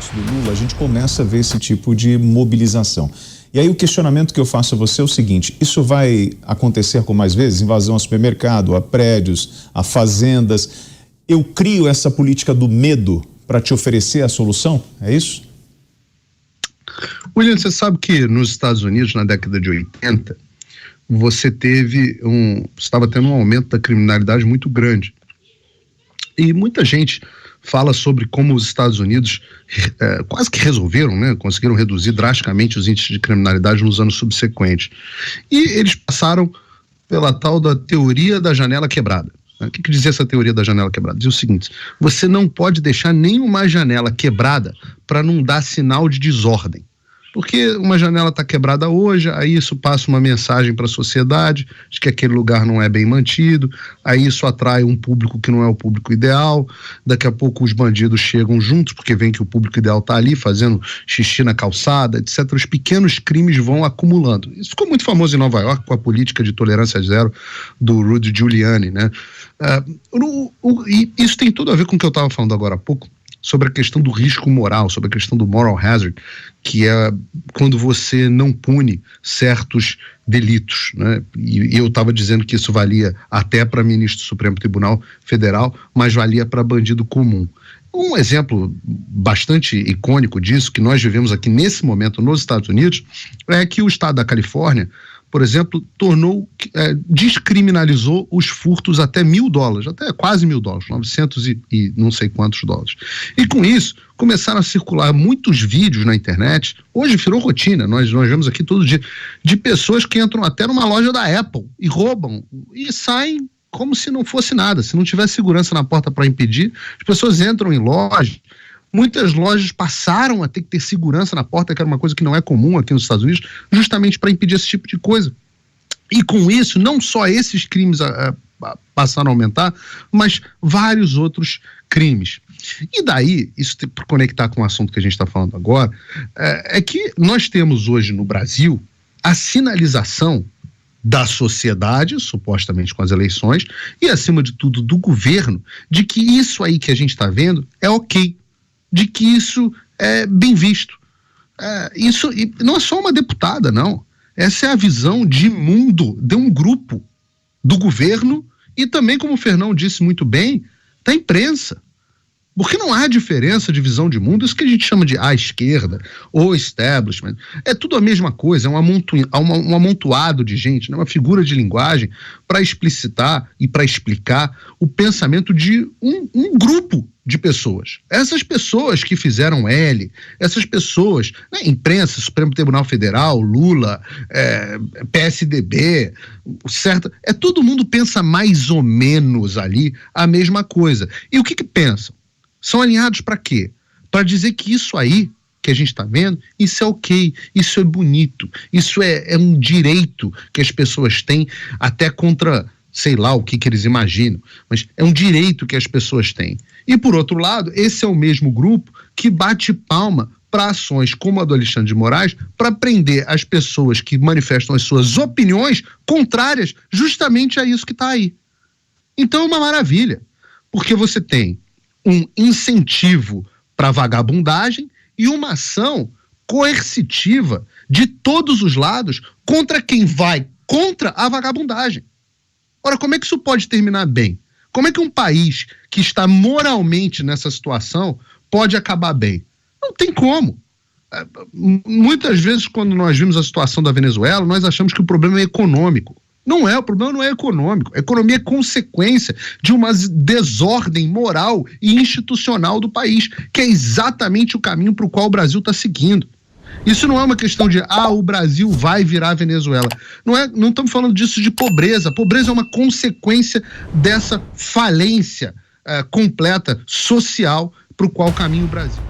mandatos do Lula, a gente começa a ver esse tipo de mobilização. E aí o questionamento que eu faço a você é o seguinte: isso vai acontecer com mais vezes? Invasão a supermercado, a prédios, a fazendas. Eu crio essa política do medo para te oferecer a solução? É isso? William, você sabe que nos Estados Unidos, na década de 80, você estava tendo um aumento da criminalidade muito grande. E muita gente fala sobre como os Estados Unidos quase que resolveram, né? Conseguiram reduzir drasticamente os índices de criminalidade nos anos subsequentes. E eles passaram pela tal da teoria da janela quebrada. O que dizia essa teoria da janela quebrada? Dizia o seguinte: você não pode deixar nenhuma janela quebrada para não dar sinal de desordem. Porque uma janela está quebrada hoje, aí isso passa uma mensagem para a sociedade de que aquele lugar não é bem mantido, aí isso atrai um público que não é o público ideal, daqui a pouco os bandidos chegam juntos, porque vem que o público ideal está ali fazendo xixi na calçada, etc. Os pequenos crimes vão acumulando. Isso ficou muito famoso em Nova York com a política de tolerância zero do Rudy Giuliani, né? E isso tem tudo a ver com o que eu estava falando agora há pouco, sobre a questão do risco moral, sobre a questão do moral hazard, que é quando você não pune certos delitos, né? E eu estava dizendo que isso valia até para ministro do Supremo Tribunal Federal, mas valia para bandido comum. Um exemplo bastante icônico disso, que nós vivemos aqui nesse momento nos Estados Unidos, é que o estado da Califórnia, por exemplo, descriminalizou os furtos até $1.000, até quase $1.000, 900 e não sei quantos dólares. E com isso, começaram a circular muitos vídeos na internet, hoje virou rotina, nós vemos aqui todo dia, de pessoas que entram até numa loja da Apple e roubam, e saem como se não fosse nada, se não tivesse segurança na porta para impedir. As pessoas entram em lojas. Muitas lojas passaram a ter que ter segurança na porta, que era uma coisa que não é comum aqui nos Estados Unidos, justamente para impedir esse tipo de coisa. E com isso, não só esses crimes passaram a aumentar, mas vários outros crimes. E daí, isso para conectar com o assunto que a gente está falando agora, é que nós temos hoje no Brasil a sinalização da sociedade, supostamente com as eleições, e acima de tudo do governo, de que isso aí que a gente está vendo é ok, de que isso é bem visto. Isso e não é só uma deputada, não. Essa é a visão de mundo de um grupo do governo e também, como o Fernão disse muito bem, da imprensa. Porque não há diferença de visão de mundo, isso que a gente chama de à esquerda ou establishment. É tudo a mesma coisa, é um amontoado de gente, né? Uma figura de linguagem para explicitar e para explicar o pensamento de um grupo de pessoas. Essas pessoas que fizeram essas pessoas, né, imprensa, Supremo Tribunal Federal, Lula, PSDB, certo? Todo mundo pensa mais ou menos ali a mesma coisa. E o que pensam? São alinhados para quê? Para dizer que isso aí que a gente está vendo, isso é ok, isso é bonito, isso é um direito que as pessoas têm até contra, sei lá o que eles imaginam, mas é um direito que as pessoas têm. E por outro lado, esse é o mesmo grupo que bate palma para ações como a do Alexandre de Moraes, para prender as pessoas que manifestam as suas opiniões contrárias justamente a isso que está aí. Então é uma maravilha, porque você tem um incentivo para vagabundagem e uma ação coercitiva de todos os lados contra quem vai contra a vagabundagem. Ora, como é que isso pode terminar bem? Como é que um país que está moralmente nessa situação pode acabar bem? Não tem como. Muitas vezes, quando nós vimos a situação da Venezuela, nós achamos que o problema é econômico. Não é, o problema não é econômico. A economia é consequência de uma desordem moral e institucional do país, que é exatamente o caminho para o qual o Brasil está seguindo. Isso não é uma questão de, o Brasil vai virar Venezuela. Não estamos falando disso de pobreza. A pobreza é uma consequência dessa falência completa social para o qual caminha o Brasil.